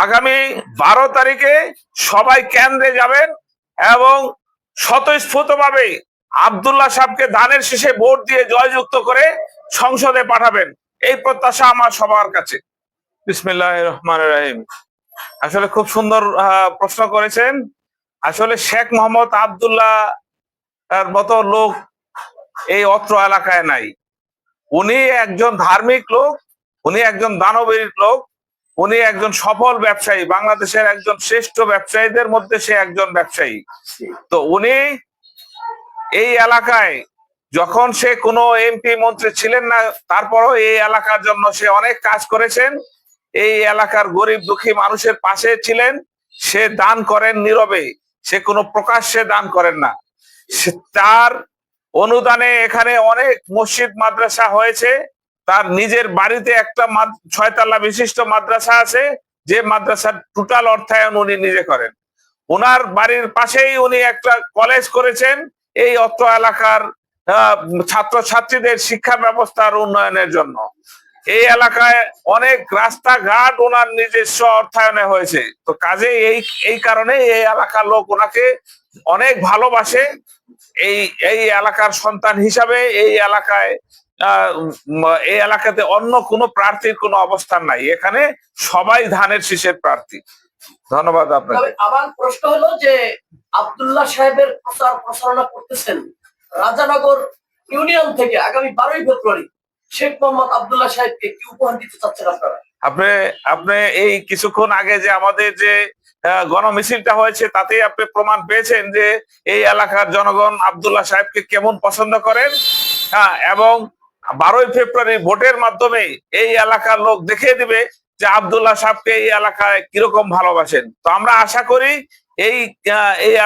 আগামী 12 তারিখে সবাই কেন্দ্রে যাবেন এবং স্বতঃস্ফূর্তভাবে আব্দুল্লাহ সাহেবকে ধানের শীষে ভোট দিয়ে জয়যুক্ত করে সংসদে পাঠাবেন, এই প্রত্যাশা আমার সবার কাছে। বিসমিল্লাহির রহমানির রহিম। আসলে খুব সুন্দর প্রশ্ন করেছেন। আসলে শেখ মোহাম্মদ আব্দুল্লাহ এর মতো লোক এই অত্র এলাকায় নাই। উনি একজন ধার্মিক লোক, উনি একজন দানবীর লোক, উনি একজন সফল ব্যবসায়ী, বাংলাদেশের একজন শ্রেষ্ঠ ব্যবসায়ীদের মধ্যে সে একজন ব্যবসায়ী। তো উনি এই এলাকায় যখন সে কোনো এমপি মন্ত্রী ছিলেন না, তারপরও এই এলাকার জন্য সে অনেক কাজ করেছেন। এই এলাকার গরিব দুঃখী মানুষের পাশে ছিলেন। সে দান করেন নীরবে, সে কোনো প্রকাশ্যে দান করেন না। তার অনুদানে এখানে অনেক মসজিদ মাদ্রাসা হয়েছে। তার নিজের বাড়িতে একটা 6 তলা বিশিষ্ট মাদ্রাসা আছে, যে মাদ্রাসার টোটাল অর্থায়ন উনি নিজে করেন। ওনার বাড়ির পাশেই উনি একটা কলেজ করেছেন এই অত্র এলাকার ছাত্রছাত্রীদের শিক্ষা ব্যবস্থার উন্নয়নের জন্য। এই এলাকায় অনেক রাস্তাঘাট ওনার নিজস্ব অর্থায়নে হয়েছে। তো কাজে এই কারণে এই এলাকার লোক ওনাকে অনেক ভালোবাসে। এই এলাকার সন্তান হিসাবে এই এলাকাতে অন্য কোনো প্রার্থীর কোনো অবস্থান নাই। এখানে সবাই ধানের শীষের প্রার্থী। ধন্যবাদ আপনাকে। আমার প্রশ্ন হলো যে আব্দুল্লাহ সাহেবের প্রচার প্রচারণা করতেছেন রাজানগর ইউনিয়ন থেকে আগামী 12ই ফেব্রুয়ারি শেখ মোহাম্মদ আব্দুল্লাহ সাহেবকে কি উপহার দিতে চাচ্ছেন আপনারা? আপনি এই কিছুক্ষণ আগে যে আমাদের যে গণমিছিলটা হয়েছে তাতে আপনি প্রমাণ পেয়েছেন যে এই এলাকার জনগণ আব্দুল্লাহ সাহেবকে কেমন পছন্দ করেন। হ্যাঁ, এবং 12ই ফেব্রুয়ারি ভোটের মাধ্যমে এই এলাকার লোক দেখিয়ে দিবে যে আব্দুল্লাহ সাহেবকে এই এলাকায় কিরকম ভালোবাসেন। তো আমরা আশা করি এই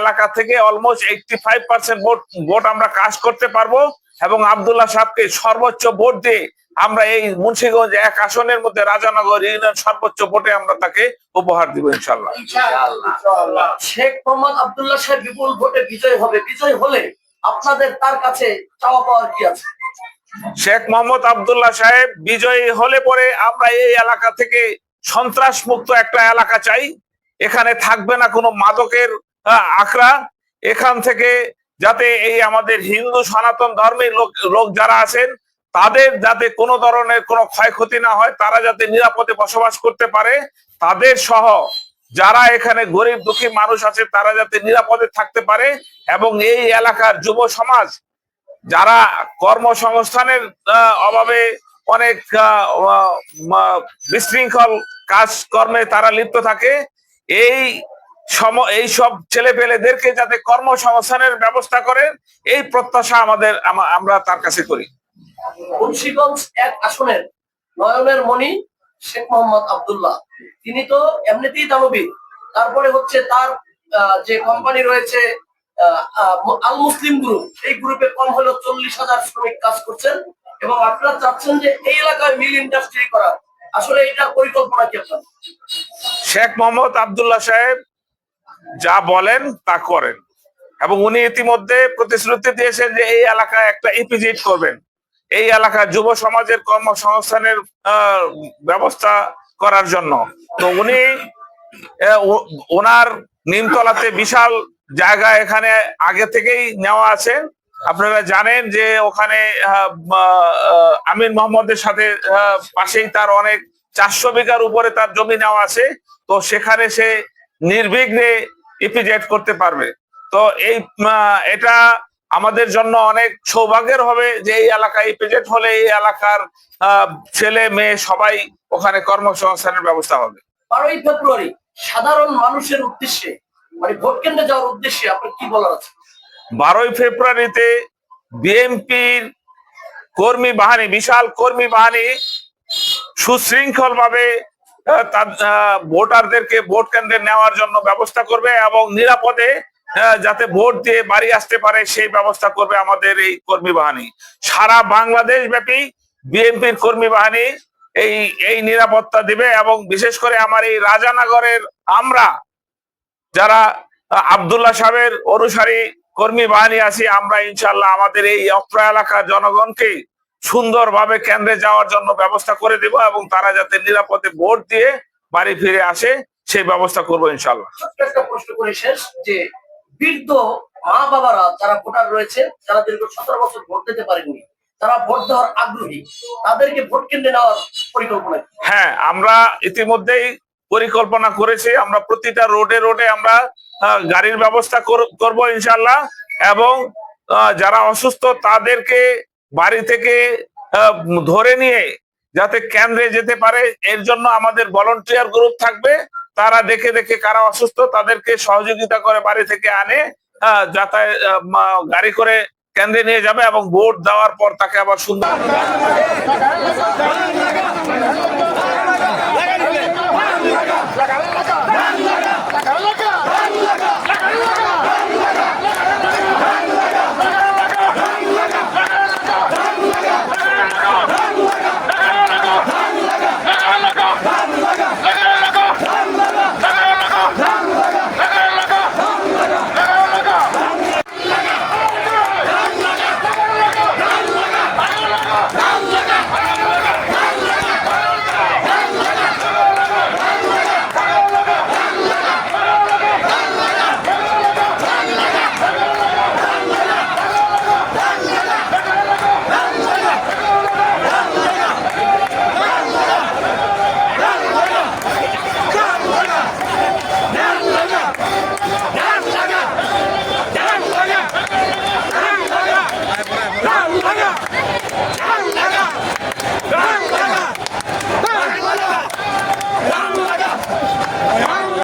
এলাকা থেকে অলমোস্ট 85% ভোট আমরা কাজ করতে পারবো এবং আব্দুল্লাহ সাহেবকে সর্বোচ্চ ভোট দিয়ে আমরা এই মুন্সিগঞ্জ 1 আসনের মধ্যে রাজানগর ইউনিয়ন সর্বোচ্চ ভোটে আমরা তাকে উপহার দিব ইনশাআল্লাহ। শেখ মোহাম্মদ আব্দুল্লাহ সাহেব বিপুল ভোটে বিজয় হবে। বিজয় হলে আপনাদের তার কাছে চাওয়া পাওয়ার কি আছে? শেখ মোহাম্মদ আব্দুল্লাহ সাহেব বিজয়ী হলে পরে আমরা এই এলাকা থেকে সন্ত্রাস মুক্ত একটা এলাকা চাই। এখানে থাকবে না কোনো মাদকের আখড়া। এখান থেকে যাতে এই আমাদের হিন্দু সনাতন ধর্মের লোক যারা আছেন তাদের যাতে কোনো ধরনের কোনো ক্ষয়ক্ষতি না হয়, তারা যাতে নিরাপদে বসবাস করতে পারে, তাদের সহ যারা এখানে গরিব দুঃখী মানুষ আছে তারা যাতে নিরাপদে থাকতে পারে। এবং এই এলাকার যুব সমাজ যারা কর্মসংস্থানের অভাবে অনেক বিশৃঙ্খল কাজকর্মে তারা লিপ্ত থাকে, এই সব ছেলে পেলেদেরকে যাতে কর্মসংস্থানের ব্যবস্থা করেন, এই প্রত্যাশা আমরা তার কাছে করি। মুন্সিগঞ্জ 1 আসনের নয়নের মণি শেখ মোহাম্মদ আব্দুল্লাহ, তিনি তো এমনিতেই দানবীর। তারপরে হচ্ছে তার যে কোম্পানি রয়েছে আল মুসলিম গ্রুপ, এই গ্রুপে কম হলো 40,000 শ্রমিক কাজ করছেন এবং আপনারা চাচ্ছেন যে এই এলাকায় মিল ইন্ডাস্ট্রি করা। আসলে এটার পরিকল্পনা কি আপনার? শেখ মোহাম্মদ আব্দুল্লাহ সাহেব যা বলেন তা করেন এবং উনি ইতিমধ্যে প্রতিশ্রুতি দিয়েছেন যে এই এলাকায় একটা ইপিজেড করবেন, এই এলাকার যুব সমাজের কর্মসংস্থানের ব্যবস্থা করার জন্য। তো উনি ওনার নিমতলাতে বিশাল জায়গা এখানে আগে থেকেই নেওয়া আছে। আপনারা জানেন যে ওখানে আমির মোহাম্মদের সাথে পাশেই তার অনেক 400 বিঘার উপরে তার জমি নেওয়া আছে। তো সেখানে সে নির্বিঘ্নে ইপিজেড করতে পারবে। তো এটা আমাদের জন্য অনেক সৌভাগ্যের হবে যে এই এলাকায় ইপিজেড হলে এই এলাকার ছেলে মেয়ে সবাই ওখানে কর্মসংস্থানের ব্যবস্থা হবে। 12ই ফেব্রুয়ারি সাধারণ মানুষের উদ্দেশ্যে মানে ভোট কেন্দ্রে যাওয়ার উদ্দেশ্যে আপনার কি বলার আছে? 12ই ফেব্রুয়ারিতে বিএনপির কর্মী বাহিনী, বিশাল কর্মী বাহিনী সুশৃঙ্খল ভাবে ভোটারদেরকে ভোট কেন্দ্রে নেওয়ার জন্য ব্যবস্থা করবে এবং নিরাপদে যাতে ভোট দিয়ে বাড়ি আসতে পারে সেই ব্যবস্থা করবে আমাদের এই কর্মী বাহিনী। সারা বাংলাদেশ ব্যাপী বিএনপির কর্মী বাহিনী এই নিরাপত্তা দিবে এবং বিশেষ করে আমার এই রাজানগরের আমরা যারা আব্দুল্লাহ সাহেবের অনুসারী কর্মী বাহিনী আছি, আমরা ইনশাল্লাহ আমাদের এই অত্র এলাকার জনগণকে সুন্দরভাবে কেন্দ্রে যাওয়ার জন্য ব্যবস্থা করে দেব এবং তারা যাতে নিরাপদে ভোট দিয়ে বাড়ি ফিরে আসে সেই ব্যবস্থা করবো ইনশাল্লাহ। ছোট্ট একটা প্রশ্ন করে শেষ, যে বৃদ্ধ মা বাবারা যারা ভোটার রয়েছে, যারা দীর্ঘ 17 বছর ভোট দিতে পারেননি, তারা ভোট দেওয়ার আগ্রহী, তাদেরকে ভোট কেন্দ্রে নেওয়ার পরিকল্পনা কি? হ্যাঁ, আমরা ইতিমধ্যেই পরিকল্পনা করেছি। আমরা প্রতিটা রোডে রোডে আমরা গাড়ির ব্যবস্থা করব ইনশাল্লাহ, এবং যারা অসুস্থ তাদেরকে বাড়ি থেকে ধরে নিয়ে যাতে কেন্দ্রে যেতে পারে, এর জন্য আমাদের ভলান্টিয়ার গ্রুপ থাকবে। তারা দেখে দেখে কারা অসুস্থ তাদেরকে সহযোগিতা করে বাড়ি থেকে আনে যাতায়াত গাড়ি করে কেন্দ্রে নিয়ে যাবে, এবং ভোট দেওয়ার পর তাকে আবার সুন্দর